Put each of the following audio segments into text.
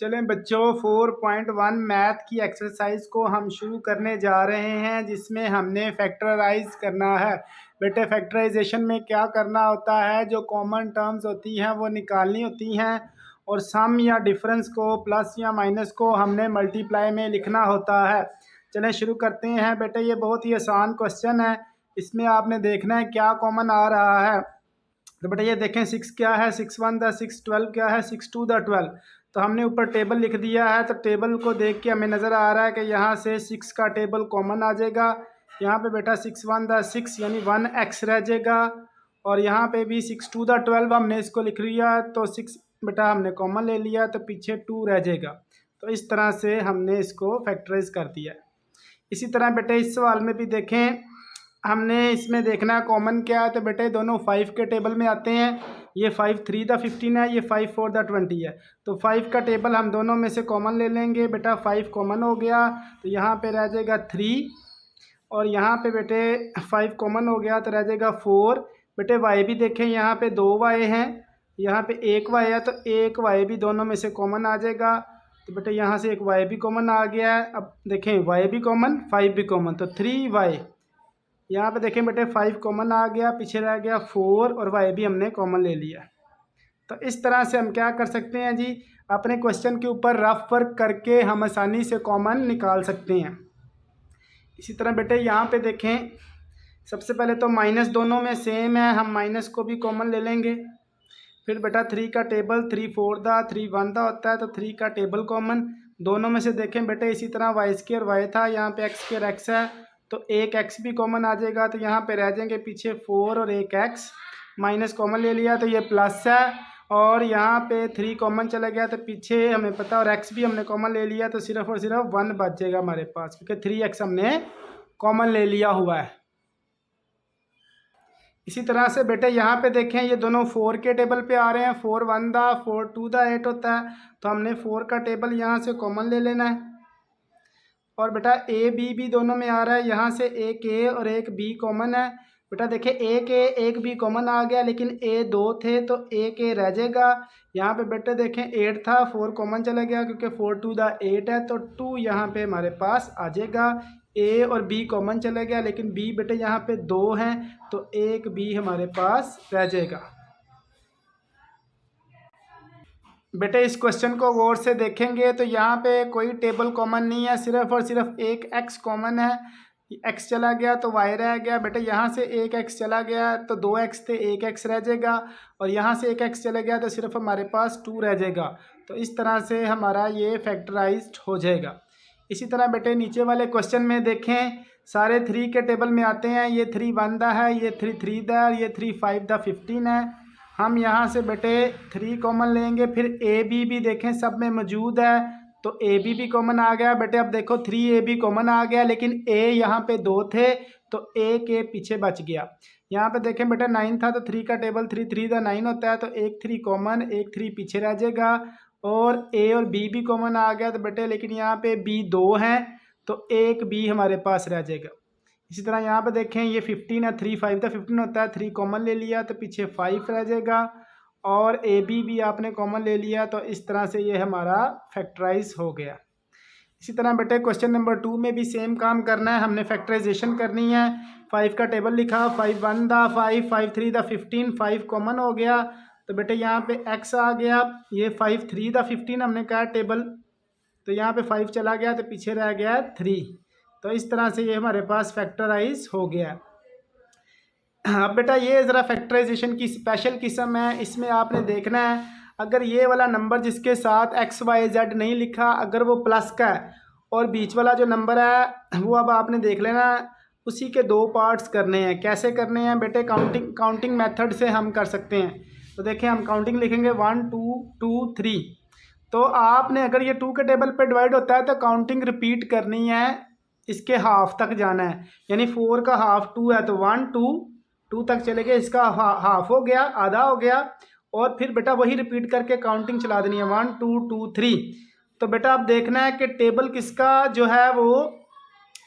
चलें बच्चों 4.1 मैथ की एक्सरसाइज को हम शुरू करने जा रहे हैं, जिसमें हमने फैक्टराइज करना है। बेटे फैक्टराइजेशन में क्या करना होता है, जो कॉमन टर्म्स होती हैं वो निकालनी होती हैं और सम या डिफरेंस को, प्लस या माइनस को हमने मल्टीप्लाई में लिखना होता है। चलें शुरू करते हैं। बेटे ये बहुत ही आसान क्वेश्चन है, इसमें आपने देखना है क्या कॉमन आ रहा है। तो बेटा ये देखें 6 क्या है, 6 1 द 6, 12 क्या है, 6 2 द 12। तो हमने ऊपर टेबल लिख दिया है, तो टेबल को देख के हमें नज़र आ रहा है कि यहाँ से 6 का टेबल कॉमन आ जाएगा। यहाँ पे बेटा 6 1 द 6 यानी 1x रह जाएगा, और यहाँ पे भी 6 2 द 12 हमने इसको लिख लिया, तो 6 बेटा हमने कॉमन ले लिया, तो पीछे 2 रह जाएगा। तो इस तरह से हमने इसको फैक्टराइज कर दिया। इसी तरह बेटे इस सवाल में भी देखें, हमने इसमें देखना है कॉमन क्या है। तो बेटे दोनों 5 के टेबल में आते हैं। ये 5 3 द 15 है, ये 5 4 द 20 है। तो 5 का टेबल हम दोनों में से कॉमन ले लेंगे। बेटा 5 कॉमन हो गया, तो यहाँ पे रह जाएगा 3, और यहाँ पे बेटे 5 कॉमन हो गया तो रह जाएगा 4। बेटे वाई भी देखें, यहाँ पे 2 वाई हैं, यहाँ पे 1 वाई है, तो 1 वाई भी दोनों में से कॉमन आ जाएगा। तो बेटे यहाँ से 1 वाई भी कॉमन आ गया है। अब देखें वाई भी कॉमन, 5 भी कॉमन, तो 3 वाई। यहाँ पे देखें बेटे 5 कॉमन आ गया, पीछे रह गया 4, और वाई भी हमने कॉमन ले लिया। तो इस तरह से हम क्या कर सकते हैं जी, अपने क्वेश्चन के ऊपर रफ वर्क करके हम आसानी से कॉमन निकाल सकते हैं। इसी तरह बेटे यहाँ पे देखें, सबसे पहले तो माइनस दोनों में सेम है, हम माइनस को भी कॉमन ले लेंगे। फिर बेटा 3 का टेबल 3 4 दा 3 1 दा होता है, तो 3 का टेबल कॉमन दोनों में से देखें बेटे। इसी तरह वाई स्क्र वाई था, यहाँ पे एक्स स्क्र एक्स है, तो एक एक्स भी कॉमन आ जाएगा, तो यहाँ पे रह जाएंगे पीछे 4 और एक एक्स। माइनस कॉमन ले लिया तो ये प्लस है, और यहाँ पे 3 कॉमन चला गया तो पीछे हमें पता, और एक्स भी हमने कॉमन ले लिया, तो सिर्फ और सिर्फ 1 बच जाएगा हमारे पास, क्योंकि 3x हमने कॉमन ले लिया हुआ है। इसी तरह से बेटे यहाँ पे देखें, ये दोनों 4 के टेबल पे आ रहे हैं। 4 1 दा 4 2 दा 8 होता है, तो हमने 4 का टेबल यहाँ से कॉमन ले लेना है। और बेटा ए बी भी दोनों में आ रहा है, यहाँ से एक ए और एक बी कॉमन है। बेटा देखिए एक ए एक बी कॉमन आ गया, लेकिन ए 2 थे तो एक ए रह जाएगा। यहाँ पे बेटे देखें 8 था, 4 कॉमन चला गया, क्योंकि 4 2 दा 8 है, तो 2 यहाँ पे हमारे पास आ जाएगा। ए और बी कॉमन चला गया, लेकिन बी बेटे यहाँ पे 2 हैं, तो एक बी हमारे पास रह जाएगा। बेटे इस क्वेश्चन को गौर से देखेंगे तो यहाँ पे कोई टेबल कॉमन नहीं है, सिर्फ और सिर्फ एक x कॉमन है। x चला गया तो y रह गया। बेटे यहाँ से एक x चला गया तो 2x थे, एक x रह जाएगा, और यहाँ से एक x चला गया तो सिर्फ हमारे पास 2 रह जाएगा। तो इस तरह से हमारा ये फैक्टराइज्ड हो जाएगा। इसी तरह बेटे नीचे वाले क्वेश्चन में देखें, सारे 3 के टेबल में आते हैं। ये 3 1 दा है, ये 3 3 दा, ये 3 5 दा 15 है। हम यहाँ से बेटे 3 कॉमन लेंगे। फिर ए बी भी देखें सब में मौजूद है, तो ए बी भी कॉमन आ गया। बेटे अब देखो 3 ए बी कॉमन आ गया, लेकिन ए यहाँ पे 2 थे, तो एक ए पीछे बच गया। यहाँ पे देखें बेटा 9 था, तो 3 का टेबल 3 3 दा 9 होता है, तो एक 3 कॉमन, एक 3 पीछे रह जाएगा। और ए और बी भी कॉमन आ गया, तो बेटे लेकिन यहाँ पे बी 2 हैं, तो एक बी हमारे पास रह जाएगा। इसी तरह यहाँ पे देखें ये 15 है, 3 5 दा 15 होता है, 3 कॉमन ले लिया तो पीछे 5 रह जाएगा, और ए बी भी आपने कॉमन ले लिया, तो इस तरह से ये हमारा फैक्टराइज हो गया। इसी तरह बेटे क्वेश्चन नंबर 2 में भी सेम काम करना है, हमने फैक्टराइजेशन करनी है। 5 का टेबल लिखा, 5 1 दा 5 5 3 दा 15, 5 कॉमन हो गया, तो बेटे यहाँ पे x आ गया। ये 5 3 दा 15 हमने कहा टेबल, तो यहाँ पे 5 चला गया तो पीछे रह गया 3। तो इस तरह से ये हमारे पास फैक्टराइज हो गया। अब बेटा ये ज़रा फैक्टराइजेशन की स्पेशल किस्म है, इसमें आपने देखना है अगर ये वाला नंबर जिसके साथ एक्स वाई जेड नहीं लिखा, अगर वो प्लस का है, और बीच वाला जो नंबर है वो अब आपने देख लेना, उसी के 2 पार्ट्स करने हैं। कैसे करने हैं बेटे, काउंटिंग मेथड से हम कर सकते हैं। तो देखें हम काउंटिंग लिखेंगे 1 2 2 3, तो आपने अगर ये 2 के टेबल पे डिवाइड होता है तो काउंटिंग रिपीट करनी है, इसके हाफ तक जाना है। यानी 4 का हाफ 2 है, तो 1 2 2 तक चले गए, इसका हाफ हो गया, आधा हो गया, और फिर बेटा वही रिपीट करके काउंटिंग चला देनी है 1 2 2 3। तो बेटा अब देखना है कि टेबल किसका जो है वो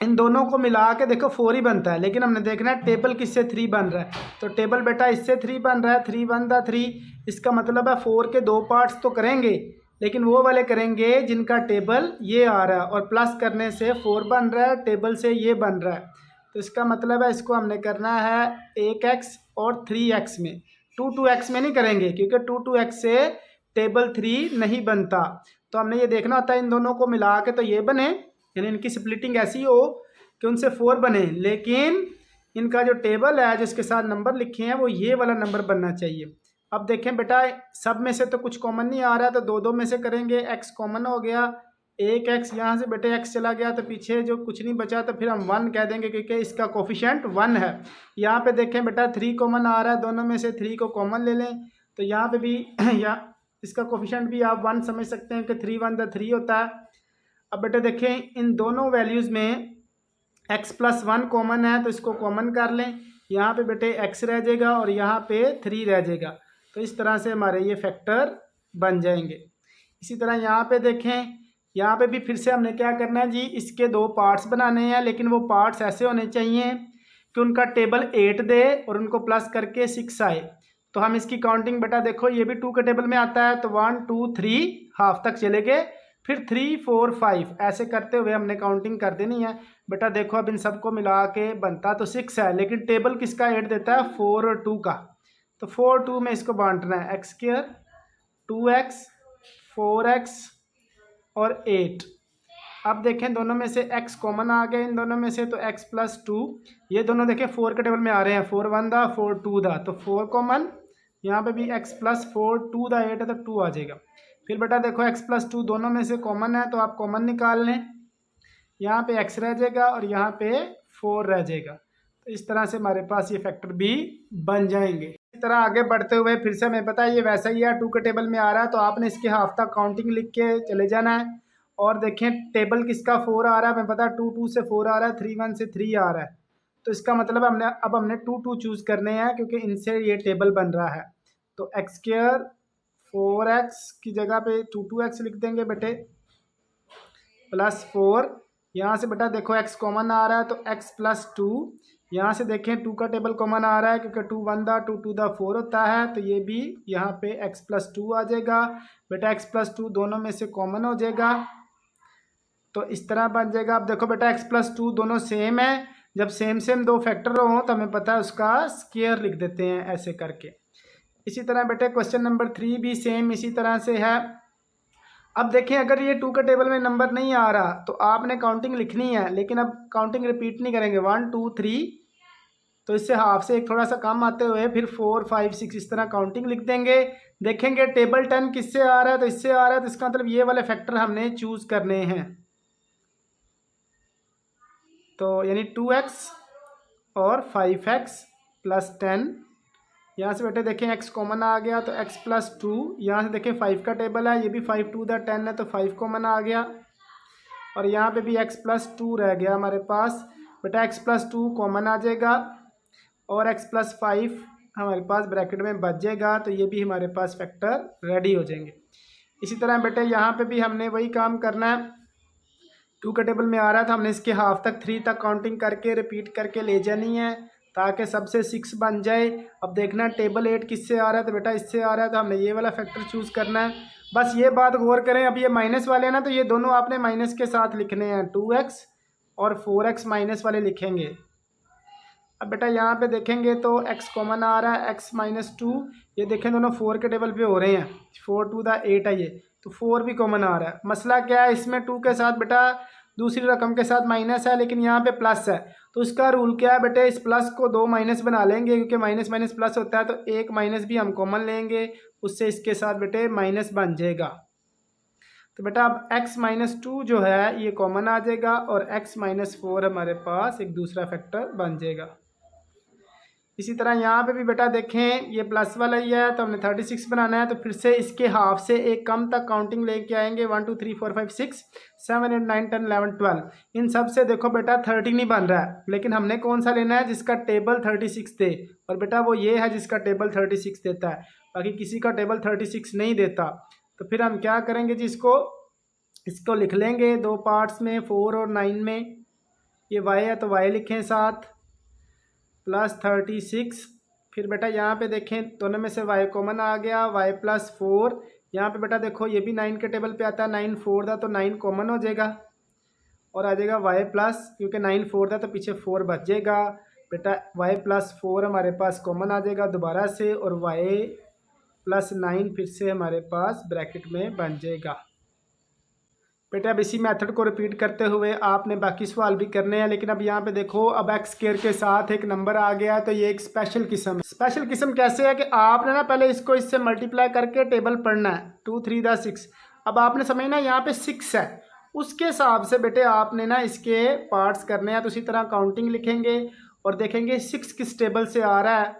इन दोनों को मिला के देखो 4 ही बनता है, लेकिन हमने देखना है टेबल किससे 3 बन रहा है। तो टेबल बेटा इससे 3 बन रहा है, 3 1 दा 3, इसका मतलब है 4 के 2 पार्ट्स तो करेंगे, लेकिन वो वाले करेंगे जिनका टेबल ये आ रहा है और प्लस करने से 4 बन रहा है, टेबल से ये बन रहा है। तो इसका मतलब है इसको हमने करना है 1x और 3x में, 2x में नहीं करेंगे क्योंकि 2x से टेबल 3 नहीं बनता। तो हमने ये देखना होता है इन दोनों को मिला के तो ये बने, यानी इनकी स्प्लिटिंग ऐसी हो कि उनसे 4 बने, लेकिन इनका जो टेबल है जिसके साथ नंबर लिखे हैं वो ये वाला नंबर बनना चाहिए। अब देखें बेटा, सब में से तो कुछ कॉमन नहीं आ रहा है तो दो दो में से करेंगे। x कॉमन हो गया, एक x यहाँ से बेटे x चला गया तो पीछे जो कुछ नहीं बचा तो फिर हम 1 कह देंगे क्योंकि इसका कोफिशिएंट 1 है। यहाँ पे देखें बेटा 3 कॉमन आ रहा है, दोनों में से 3 को कॉमन ले लें तो यहाँ पे भी या इसका कोफिशिएंट भी आप 1 समझ सकते हैं कि 3 1 द 3 होता है। अब बेटे देखें इन दोनों वैल्यूज़ में x प्लस 1 कॉमन है तो इसको कॉमन कर लें, यहाँ पे बेटे x रह जाएगा और यहाँ पे 3 रह जाएगा। तो इस तरह से हमारे ये फैक्टर बन जाएंगे। इसी तरह यहाँ पे देखें, यहाँ पे भी फिर से हमने क्या करना है जी, इसके 2 पार्ट्स बनाने हैं, लेकिन वो पार्ट्स ऐसे होने चाहिए कि उनका टेबल 8 दे और उनको प्लस करके 6 आए। तो हम इसकी काउंटिंग बेटा देखो ये भी 2 के टेबल में आता है तो 1 2 3 हाफ तक चले गए, फिर 3 4 5 ऐसे करते हुए हमने काउंटिंग कर देनी है। बेटा देखो अब इन सबको मिला के बनता तो 6 है, लेकिन टेबल किसका 8 देता है, 4 और 2 का। तो 4 2 में इसको बांटना है, x स्क्वायर 2x 4x और 8। अब देखें दोनों में से x कॉमन आ गया इन दोनों में से तो x प्लस 2, ये दोनों देखें 4 के टेबल में आ रहे हैं, 4 1 दा 4 2 दा तो 4 कॉमन, यहाँ पे भी x प्लस 4 2 दा 8 है तो 2 आ जाएगा। फिर बेटा देखो x प्लस 2 दोनों में से कॉमन है तो आप कॉमन निकाल लें, यहाँ पे x रह जाएगा और यहाँ पे 4 रह जाएगा। तो इस तरह से हमारे पास ये फैक्टर भी बन जाएंगे। इस तरह आगे बढ़ते हुए फिर से हमें पता है ये वैसा ही है, 2 के टेबल में आ रहा है तो आपने इसके हाफ तक काउंटिंग लिख के चले जाना है। और देखें टेबल किसका 4 आ रहा है, हमें पता है 2 2 से 4 आ रहा है, 3 1 से 3 आ रहा है। तो इसका मतलब हमने 2 2 चूज़ करने हैं क्योंकि इनसे ये टेबल बन रहा है। तो x स्क्वायर 4x की जगह पे 2x लिख देंगे बेटे प्लस 4, यहाँ से बेटा देखो x कॉमन आ रहा है तो x प्लस 2, यहाँ से देखें 2 का टेबल कॉमन आ रहा है क्योंकि 2 1 दा 2 2 दा 4 होता है तो ये भी यहाँ पे x प्लस 2 आ जाएगा। बेटा x प्लस 2 दोनों में से कॉमन हो जाएगा तो इस तरह बन जाएगा। अब देखो बेटा x प्लस 2 दोनों सेम है, जब सेम सेम दो फैक्टर हो तो हमें पता है उसका स्क्वायर लिख देते हैं ऐसे करके। इसी तरह बेटे क्वेश्चन नंबर 3 भी सेम इसी तरह से है। अब देखें अगर ये 2 के टेबल में नंबर नहीं आ रहा तो आपने काउंटिंग लिखनी है, लेकिन अब काउंटिंग रिपीट नहीं करेंगे 1 2 3, तो इससे हाफ से एक थोड़ा सा कम आते हुए फिर 4 5 6 इस तरह काउंटिंग लिख देंगे। देखेंगे टेबल 10 किससे आ रहा है तो इससे आ रहा है, तो इसका मतलब ये वाले फैक्टर हमने चूज़ करने हैं। तो यानी 2x और 5x प्लस 10, यहाँ से बेटे देखें x कॉमन आ गया तो x प्लस 2, यहाँ से देखें 5 का टेबल है, ये भी 5 2 दा 10 है तो 5 कॉमन आ गया और यहाँ पे भी x प्लस 2 रह गया हमारे पास। बेटा x प्लस 2 कॉमन आ जाएगा और x प्लस 5 हमारे पास ब्रैकेट में बच जाएगा तो ये भी हमारे पास फैक्टर रेडी हो जाएंगे। इसी तरह बेटे यहाँ पे भी हमने वही काम करना है, 2 का टेबल में आ रहा था हमने इसके हाफ तक 3 तक काउंटिंग करके रिपीट करके ले जानी है ताकि सबसे 6 बन जाए। अब देखना टेबल 8 किससे आ रहा है तो बेटा इससे आ रहा है तो हमने ये वाला फैक्टर चूज़ करना है। बस ये बात गौर करें, अब ये माइनस वाले हैं ना तो ये दोनों आपने माइनस के साथ लिखने हैं, 2x और 4x माइनस वाले लिखेंगे। अब बेटा यहाँ पे देखेंगे तो x कॉमन आ रहा है, x माइनस 2, ये देखें दोनों 4 के टेबल पे हो रहे हैं, 4 2 दा 8 है ये तो 4 भी कॉमन आ रहा है। मसला क्या है इसमें 2 के साथ बेटा दूसरी रकम के साथ माइनस है लेकिन यहाँ पे प्लस है, तो इसका रूल क्या है बेटे, इस प्लस को 2 माइनस बना लेंगे क्योंकि माइनस माइनस प्लस होता है तो एक माइनस भी हम कॉमन लेंगे, उससे इसके साथ बेटे माइनस बन जाएगा। तो बेटा अब x माइनस 2 जो है ये कॉमन आ जाएगा और x माइनस 4 हमारे पास एक दूसरा फैक्टर बन जाएगा। इसी तरह यहाँ पे भी बेटा देखें ये प्लस वाला ही है तो हमने 36 बनाना है तो फिर से इसके हाफ से एक कम तक काउंटिंग लेके आएंगे, 1 2 3 4 5 6 7 8 9 10 11 12, इन सब से देखो बेटा 30 नहीं बन रहा है, लेकिन हमने कौन सा लेना है जिसका टेबल 36 दे, और बेटा वो ये है जिसका टेबल 36 देता है, बाकी किसी का टेबल 36 नहीं देता। तो फिर हम क्या करेंगे जी, इसको लिख लेंगे 2 पार्ट्स में 4 और 9 में, ये y है तो y लिखें साथ प्लस 36, फिर बेटा यहाँ पे देखें दोनों में से y कॉमन आ गया, y प्लस 4, यहाँ पे बेटा देखो ये भी 9 के टेबल पे आता है, 9 4 था तो 9 कॉमन हो जाएगा और आ जाएगा y प्लस, क्योंकि 9 4 था तो पीछे 4 बच जाएगा बेटा, y प्लस 4 हमारे पास कॉमन आ जाएगा दोबारा से और y प्लस 9 फिर से हमारे पास ब्रैकेट में बन जाएगा। बेटा अब इसी मेथड को रिपीट करते हुए आपने बाकी सवाल भी करने हैं, लेकिन अब यहाँ पे देखो अब एक्स स्क्वायर के साथ एक नंबर आ गया तो ये एक स्पेशल किस्म है। स्पेशल किस्म कैसे है कि आपने ना पहले इसको इससे मल्टीप्लाई करके टेबल पढ़ना है, 2 3 दा 6। अब आपने समझना यहाँ पे 6 है, उसके हिसाब से बेटे आपने ना इसके पार्ट्स करने हैं। तो उसी तरह काउंटिंग लिखेंगे और देखेंगे 6 किस टेबल से आ रहा है।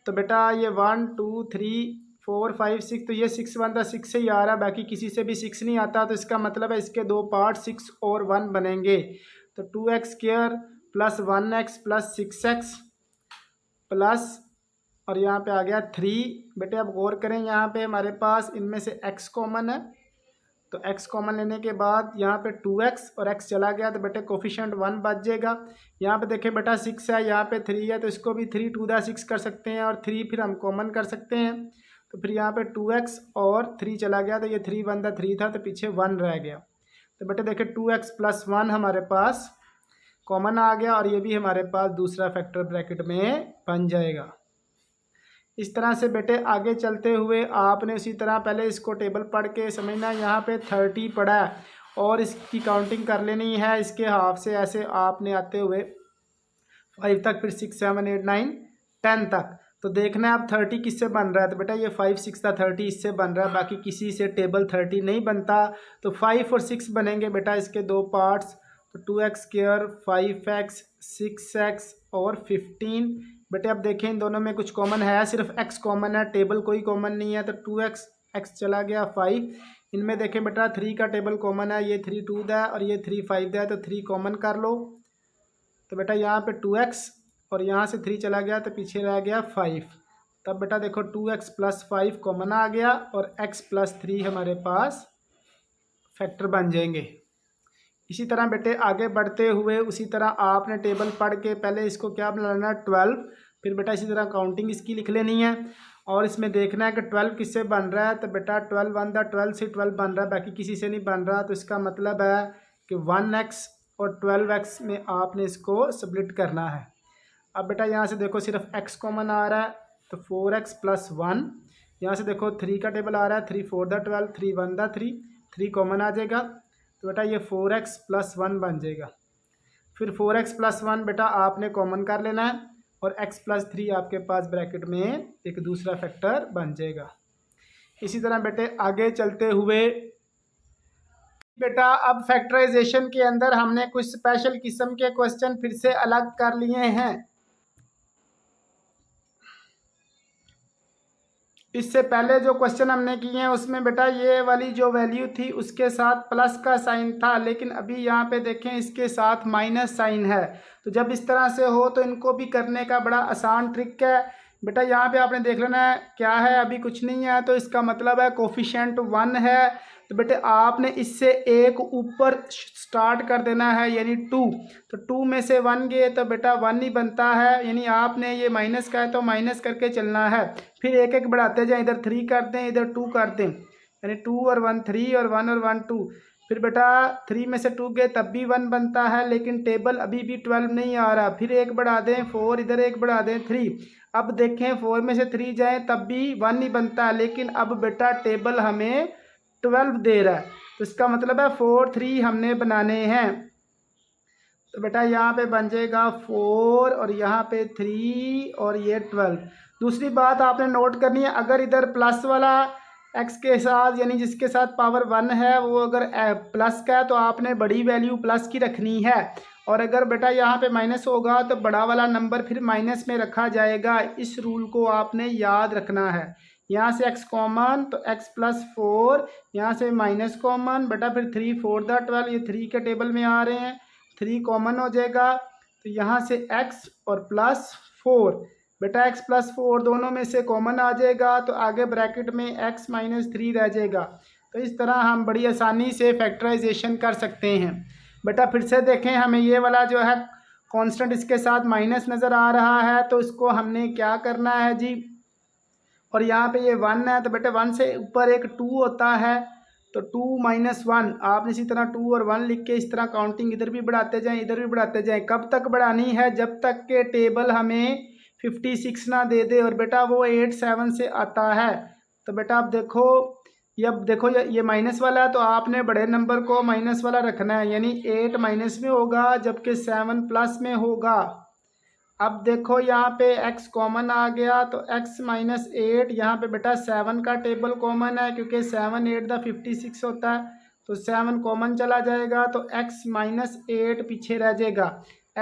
तो बेटा ये 1 2 3 4 5 6, तो ये 6 1 था 6 से ही आ रहा है, बाकी किसी से भी 6 नहीं आता। तो इसका मतलब है इसके दो पार्ट 6 और 1 बनेंगे। तो 2x square plus 1x plus 6x plus और यहाँ पे आ गया 3। बेटे अब गौर करें, यहाँ पे हमारे पास इनमें से x कॉमन है, तो x कॉमन लेने के बाद यहाँ पे 2x और x चला गया तो बेटे कोफिशिएंट 1 बच जाएगा। यहाँ पे देखें बेटा 6 है, यहाँ पे 3 है, तो इसको भी 3 2 दा 6 कर सकते हैं और 3 फिर हम कॉमन कर सकते हैं। तो फिर यहाँ पे 2x और 3 चला गया तो ये 3 1 था 3 था तो पीछे 1 रह गया। तो बेटे देखें 2x प्लस 1 हमारे पास कॉमन आ गया और ये भी हमारे पास दूसरा फैक्टर ब्रैकेट में बन जाएगा। इस तरह से बेटे आगे चलते हुए आपने उसी तरह पहले इसको टेबल पढ़ के समझना। यहाँ पे 30 पड़ा है और इसकी काउंटिंग कर लेनी है इसके हाफ से, ऐसे आपने आते हुए 5 तक, फिर 6 7 8 9 10 तक। तो देखना है अब 30 किससे बन रहा है। तो बेटा ये 5 6 था 30 इससे बन रहा है, बाकी किसी से टेबल 30 नहीं बनता। तो 5 और 6 बनेंगे बेटा इसके दो पार्ट्स, तो 2x स्क्वायर 5x 6x और 15। बेटे अब देखें इन दोनों में कुछ कॉमन है, सिर्फ x कॉमन है, टेबल कोई कॉमन नहीं है। तो 2x x चला गया 5। इनमें देखें बेटा 3 का टेबल कॉमन है, ये 3 2 दा और ये 3 5 दा, तो 3 कॉमन कर लो। तो बेटा यहाँ पे 2x और यहाँ से 3 चला गया तो पीछे रह गया 5। तब बेटा देखो 2x प्लस 5 कॉमन आ गया और x प्लस 3 हमारे पास फैक्टर बन जाएंगे। इसी तरह बेटे आगे बढ़ते हुए उसी तरह आपने टेबल पढ़ के पहले इसको क्या बनाना है 12, फिर बेटा इसी तरह काउंटिंग इसकी लिख लेनी है और इसमें देखना है कि 12 किससे बन रहा है। तो बेटा 12 1 था 12 से 12 बन रहा है, बाकी किसी से नहीं बन रहा। तो इसका मतलब है कि 1x और 12x में आपने इसको स्प्लिट करना है। अब बेटा यहाँ से देखो सिर्फ x कॉमन आ रहा है तो 4x प्लस 1। यहाँ से देखो 3 का टेबल आ रहा है, 3 4 दा 12 3 1 दा 3, 3 कॉमन आ जाएगा। तो बेटा ये 4x प्लस 1 बन जाएगा। फिर 4x प्लस 1 बेटा आपने कॉमन कर लेना है और x प्लस 3 आपके पास ब्रैकेट में एक दूसरा फैक्टर बन जाएगा। इसी तरह बेटे आगे चलते हुए बेटा अब फैक्टराइजेशन के अंदर हमने कुछ स्पेशल किस्म के क्वेश्चन फिर से अलग कर लिए हैं। इससे पहले जो क्वेश्चन हमने किए हैं उसमें बेटा ये वाली जो वैल्यू थी उसके साथ प्लस का साइन था, लेकिन अभी यहाँ पे देखें इसके साथ माइनस साइन है। तो जब इस तरह से हो तो इनको भी करने का बड़ा आसान ट्रिक है। बेटा यहाँ पे आपने देख लेना है क्या है, अभी कुछ नहीं है, तो इसका मतलब है कोफिशिएंट 1 है। तो बेटे आपने इससे एक ऊपर स्टार्ट कर देना है यानी 2। तो 2 में से 1 गए तो बेटा 1 ही बनता है, यानी आपने ये माइनस का है तो माइनस करके चलना है। फिर एक एक बढ़ाते जाएं, इधर 3 कर दें इधर 2 कर दें, यानी 2 और 1 3 और 1 और 1 2। फिर बेटा 3 में से 2 गए तब भी 1 बनता है, लेकिन टेबल अभी भी 12 नहीं आ रहा। फिर एक बढ़ा दें 4, इधर एक बढ़ा दें 3। अब देखें 4 में से 3 जाएं तब भी 1 ही बनता है, लेकिन अब बेटा टेबल हमें 12 दे रहा है। तो इसका मतलब है 4 3 हमने बनाने हैं। तो बेटा यहाँ पे बन जाएगा 4 और यहाँ पे 3 और ये 12। दूसरी बात आपने नोट करनी है, अगर इधर प्लस वाला x के साथ यानी जिसके साथ पावर 1 है वो अगर प्लस का है तो आपने बड़ी वैल्यू प्लस की रखनी है, और अगर बेटा यहाँ पे माइनस होगा तो बड़ा वाला नंबर फिर माइनस में रखा जाएगा। इस रूल को आपने याद रखना है। यहाँ से x कॉमन तो x प्लस 4, यहाँ से माइनस कॉमन बेटा फिर 3 4 दा 12, ये 3 के टेबल में आ रहे हैं, 3 कॉमन हो जाएगा। तो यहाँ से x और प्लस 4 बेटा x प्लस 4 दोनों में से कॉमन आ जाएगा, तो आगे ब्रैकेट में x माइनस 3 रह जाएगा। तो इस तरह हम बड़ी आसानी से फैक्टराइजेशन कर सकते हैं। बेटा फिर से देखें, हमें ये वाला जो है कांस्टेंट इसके साथ माइनस नज़र आ रहा है, तो इसको हमने क्या करना है जी, और यहाँ पे ये 1 है, तो बेटे 1 से ऊपर एक 2 होता है, तो 2 माइनस 1 आपने इसी तरह 2 और 1 लिख के इस तरह काउंटिंग इधर भी बढ़ाते जाएं, इधर भी बढ़ाते जाएं। कब तक बढ़ानी है? जब तक के टेबल हमें 56 ना दे दे, और बेटा वो 8 7 से आता है। तो बेटा आप देखो, ये अब देखो ये माइनस वाला है, तो आपने बड़े नंबर को माइनस वाला रखना है, यानी 8 माइनस में होगा जबकि 7 प्लस में होगा। अब देखो यहाँ पे x कॉमन आ गया, तो x माइनस 8, यहाँ पे बेटा 7 का टेबल कॉमन है क्योंकि 7 8 द 56 होता है, तो 7 कॉमन चला जाएगा, तो x माइनस 8 पीछे रह जाएगा।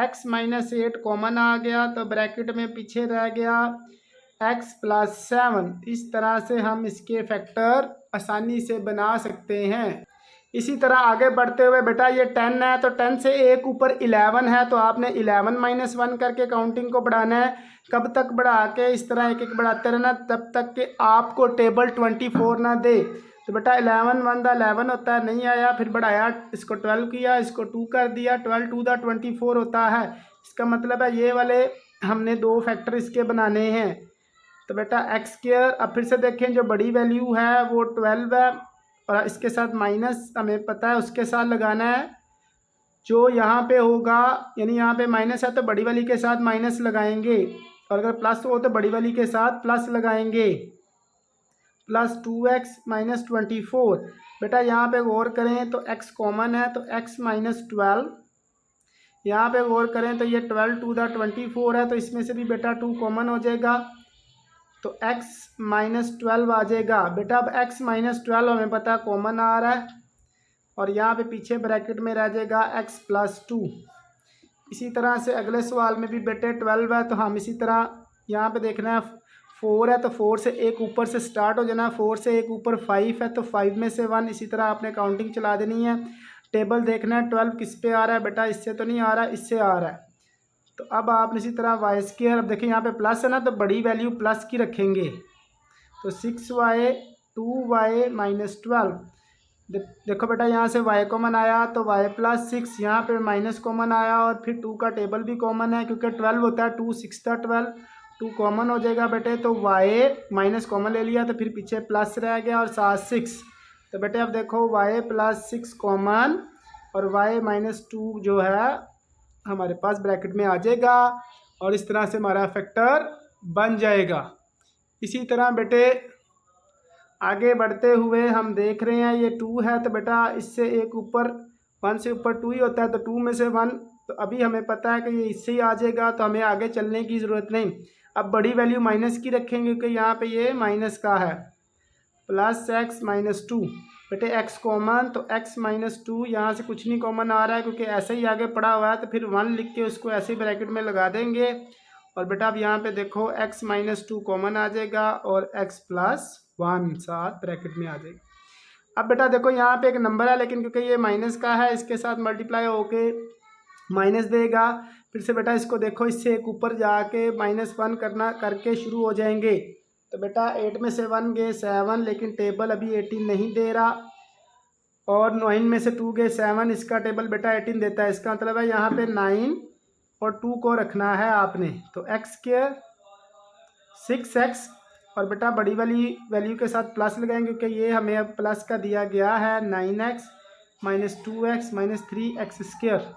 x माइनस 8 कॉमन आ गया, तो ब्रैकेट में पीछे रह गया x प्लस 7। इस तरह से हम इसके फैक्टर आसानी से बना सकते हैं। इसी तरह आगे बढ़ते हुए बेटा ये 10 है, तो 10 से एक ऊपर 11 है, तो आपने 11 माइनस 1 करके काउंटिंग को बढ़ाना है। कब तक बढ़ा के इस तरह एक एक बढ़ाते रहना, तब तक कि आपको टेबल 24 ना दे। तो बेटा 11 1 द 11 होता है, नहीं आया, फिर बढ़ाया, इसको 12 किया, इसको 2 कर दिया, 12 2 द 24 होता है। इसका मतलब है ये वाले हमने दो फैक्टर इसके बनाने हैं। तो बेटा एक्स स्क्वायर, अब फिर से देखें, जो बड़ी वैल्यू है वो 12 है, और इसके साथ माइनस हमें पता है उसके साथ लगाना है जो यहाँ पे होगा, यानी यहाँ पे माइनस है तो बड़ी वाली के साथ माइनस लगाएंगे, और अगर प्लस हो तो बड़ी वाली के साथ प्लस लगाएंगे। Plus 2x minus 24। बेटा यहाँ पे गौर करें तो x कॉमन है, तो x माइनस 12, यहाँ पे गौर करें तो ये 12 2 द 24 है, तो इसमें से भी बेटा 2 कॉमन हो जाएगा, तो x माइनस 12 आ जाएगा। बेटा अब x माइनस 12 हमें पता कॉमन आ रहा है, और यहाँ पे पीछे ब्रैकेट में रह जाएगा x प्लस 2। इसी तरह से अगले सवाल में भी बेटे 12 है, तो हम इसी तरह यहाँ पे देखना है 4 है, तो 4 से एक ऊपर से स्टार्ट हो जाना है, 4 से एक ऊपर 5 है, तो 5 में से 1, इसी तरह आपने काउंटिंग चला देनी है। टेबल देखना है 12 किस पे आ रहा है, बेटा इससे तो नहीं आ रहा है, इससे आ रहा है। तो अब आपने इसी तरह वाई स्क्वायर, अब देखिए यहाँ पे प्लस है ना, तो बड़ी वैल्यू प्लस की रखेंगे, तो 6y 2y माइनस 12। देखो बेटा यहाँ से y कॉमन आया, तो y प्लस 6, यहाँ पे माइनस कॉमन आया, और फिर 2 का टेबल भी कॉमन है क्योंकि 12 होता है, 2 6 था 12, 2 कॉमन हो जाएगा बेटे, तो y माइनस कॉमन ले लिया, तो फिर पीछे प्लस रह गया और साथ 6। तो बेटे अब देखो y प्लस 6 कॉमन, और y माइनस 2 जो है हमारे पास ब्रैकेट में आ जाएगा, और इस तरह से हमारा फैक्टर बन जाएगा। इसी तरह बेटे आगे बढ़ते हुए हम देख रहे हैं ये 2 है, तो बेटा इससे एक ऊपर 1 से ऊपर 2 ही होता है, तो 2 में से 1, तो अभी हमें पता है कि ये इससे ही आ जाएगा, तो हमें आगे चलने की ज़रूरत नहीं। अब बड़ी वैल्यू माइनस की रखेंगे क्योंकि यहाँ पे ये माइनस का है। प्लस x माइनस 2, बेटे x कॉमन, तो x माइनस 2, यहाँ से कुछ नहीं कॉमन आ रहा है क्योंकि ऐसे ही आगे पड़ा हुआ है, तो फिर 1 लिख के उसको ऐसे ही ब्रैकेट में लगा देंगे, और बेटा अब यहाँ पे देखो x माइनस 2 कॉमन आ जाएगा, और x प्लस 1 साथ ब्रैकेट में आ जाएगा। अब बेटा देखो यहाँ पे एक नंबर है, लेकिन क्योंकि ये माइनस का है, इसके साथ मल्टीप्लाई होके माइनस देगा। फिर से बेटा इसको देखो, इससे एक ऊपर जाके -1 करना करके शुरू हो जाएंगे, तो बेटा 8 में से 1 गए 7, लेकिन टेबल अभी 18 नहीं दे रहा, और 9 में से 2 गए 7, इसका टेबल बेटा 18 देता है। इसका मतलब है यहाँ पे 9 और 2 को रखना है आपने, तो x स्क्वायर 6x, और बेटा बड़ी वाली वैल्यू के साथ प्लस लगाएंगे क्योंकि ये हमें अब प्लस का दिया गया है, 9x minus 2x minus 3x square.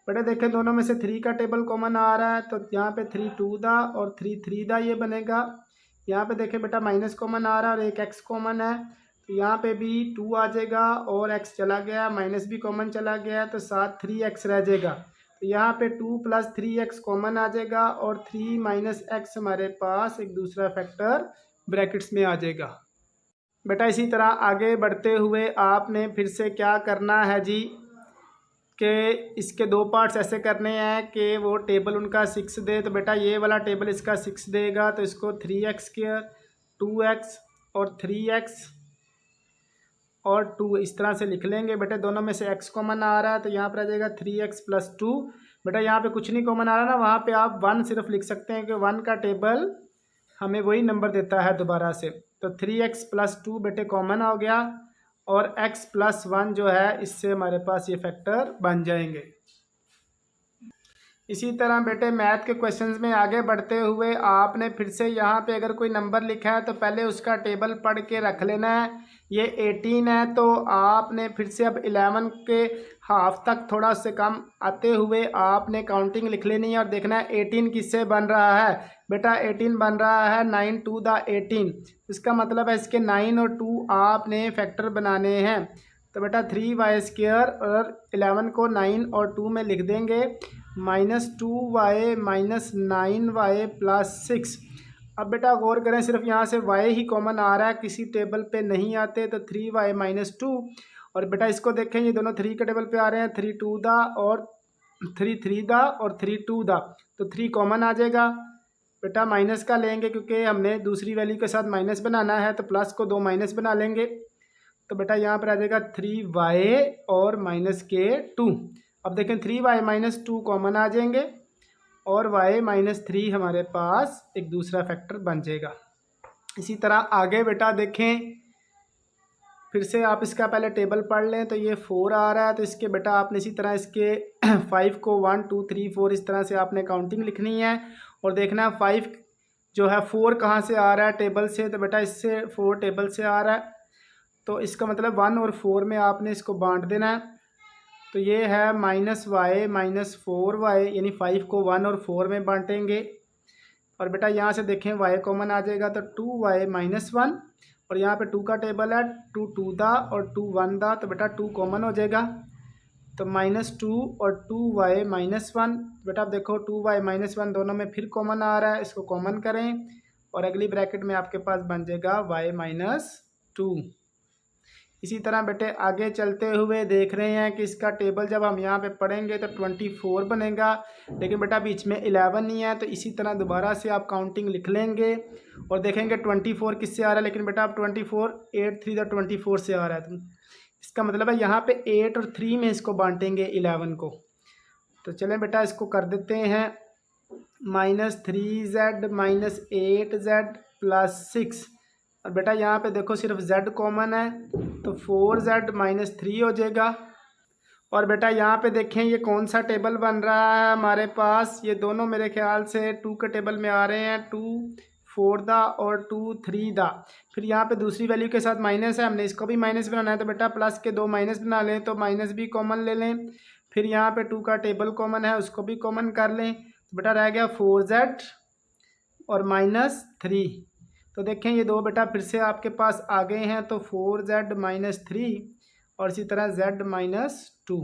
बेटा देखें दोनों में से 3 का टेबल कॉमन आ रहा है, तो यहाँ पे 3 2 दा और 3 3 दा ये बनेगा। यहाँ पे देखें बेटा माइनस कॉमन आ रहा है और एक x कॉमन है, तो यहाँ पे भी 2 आ जाएगा और x चला गया, माइनस भी कॉमन चला गया, तो साथ 3x रह जाएगा। तो यहाँ पे 2 प्लस 3x कॉमन आ जाएगा, और 3 माइनस x हमारे पास एक दूसरा फैक्टर ब्रैकेट्स में आ जाएगा। बेटा इसी तरह आगे बढ़ते हुए आपने फिर से क्या करना है जी, कि इसके दो पार्ट्स ऐसे करने हैं कि वो टेबल उनका 6 दे, तो बेटा ये वाला टेबल इसका 6 देगा, तो इसको 3x स्क्वायर 2x और 3x और 2 इस तरह से लिख लेंगे। बेटा दोनों में से x कॉमन आ रहा है, तो यहाँ पर आ जाएगा 3x प्लस 2। बेटा यहाँ पे कुछ नहीं कॉमन आ रहा ना, वहाँ पे आप 1 सिर्फ लिख सकते हैं कि 1 का टेबल हमें वही नंबर देता है दोबारा से। तो 3x प्लस 2 बेटे कॉमन हो गया, और x प्लस 1 जो है इससे हमारे पास ये फैक्टर बन जाएंगे। इसी तरह बेटे मैथ के क्वेश्चंस में आगे बढ़ते हुए आपने फिर से यहाँ पे अगर कोई नंबर लिखा है तो पहले उसका टेबल पढ़ के रख लेना है। ये 18 है तो आपने फिर से अब 11 के हाफ तक थोड़ा उससे कम आते हुए आपने काउंटिंग लिख लेनी है और देखना है 18 किससे बन रहा है। बेटा 18 बन रहा है 9 टू द 18, इसका मतलब है इसके 9 और 2 आपने फैक्टर बनाने हैं। तो बेटा 3y² और 11 को 9 और 2 में लिख देंगे, -2y -9y +6। अब बेटा गौर करें, सिर्फ यहाँ से y ही कॉमन आ रहा है, किसी टेबल पे नहीं आते। तो 3y - 2, और बेटा इसको देखें ये दोनों 3 के टेबल पे आ रहे हैं, 3 2 दा और 3 3 दा और 3 2 दा, तो 3 कॉमन आ जाएगा। बेटा माइनस का लेंगे क्योंकि हमने दूसरी वैल्यू के साथ माइनस बनाना है, तो प्लस को 2 माइनस बना लेंगे। तो बेटा यहाँ पर आ जाएगा 3y और -2। अब देखें 3y - 2 कॉमन आ जाएंगे और y - 3 हमारे पास एक दूसरा फैक्टर बन जाएगा। इसी तरह आगे बेटा देखें, फिर से आप इसका पहले टेबल पढ़ लें। तो ये 4 आ रहा है, तो इसके बेटा आपने इसी तरह इसके 5 को 1 2 3 4 इस तरह से आपने काउंटिंग लिखनी है और देखना है 5 जो है 4 कहाँ से आ रहा है टेबल से। तो बेटा इससे 4 टेबल से आ रहा है, तो इसका मतलब 1 और 4 में आपने इसको बांट देना है। तो ये है -y - 4y, यानी 5 को 1 और 4 में बांटेंगे। और बेटा यहाँ से देखें y कॉमन आ जाएगा, तो 2y - 1, और यहाँ पे 2 का टेबल है, 2 2 दा और 2 1 दा, तो बेटा 2 कॉमन हो जाएगा। तो -2 और 2y - 1, बेटा आप देखो 2y - 1 दोनों में फिर कॉमन आ रहा है, इसको कॉमन करें और अगली ब्रैकेट में आपके पास बन जाएगा y - 2। इसी तरह बेटे आगे चलते हुए देख रहे हैं कि इसका टेबल जब हम यहाँ पे पढ़ेंगे तो 24 बनेगा, लेकिन बेटा बीच में 11 नहीं है, तो इसी तरह दोबारा से आप काउंटिंग लिख लेंगे और देखेंगे 24 किससे आ रहा है। लेकिन बेटा आप 24 8 3 द 24 से आ रहा है, तो इसका मतलब है यहाँ पे 8 और 3 में इसको बांटेंगे 11 को। तो चलें बेटा इसको कर देते हैं, -3z -8z +6। और बेटा यहाँ पे देखो सिर्फ z कॉमन है, तो 4z - 3 हो जाएगा। और बेटा यहाँ पे देखें ये कौन सा टेबल बन रहा है हमारे पास, ये दोनों मेरे ख्याल से 2 के टेबल में आ रहे हैं, 2 4 दा और 2 3 दा। फिर यहाँ पे दूसरी वैल्यू के साथ माइनस है, हमने इसको भी माइनस बनाना है, तो बेटा प्लस के 2 माइनस बना लें, तो माइनस भी कॉमन ले लें। फिर यहाँ पे 2 का टेबल कॉमन है, उसको भी कॉमन कर लें, तो बेटा रह गया 4z और -3। तो देखें ये दो बेटा फिर से आपके पास आ गए हैं, तो 4z - 3 और इसी तरह z - 2।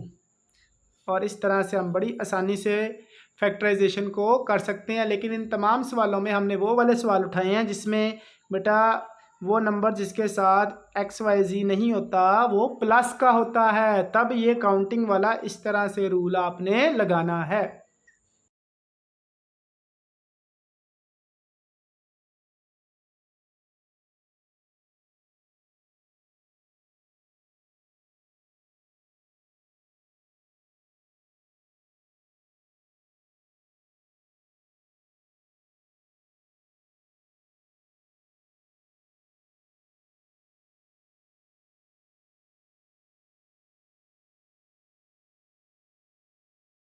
और इस तरह से हम बड़ी आसानी से फैक्टराइजेशन को कर सकते हैं। लेकिन इन तमाम सवालों में हमने वो वाले सवाल उठाए हैं जिसमें बेटा वो नंबर जिसके साथ XYZ नहीं होता वो प्लस का होता है, तब ये काउंटिंग वाला इस तरह से रूल आपने लगाना है।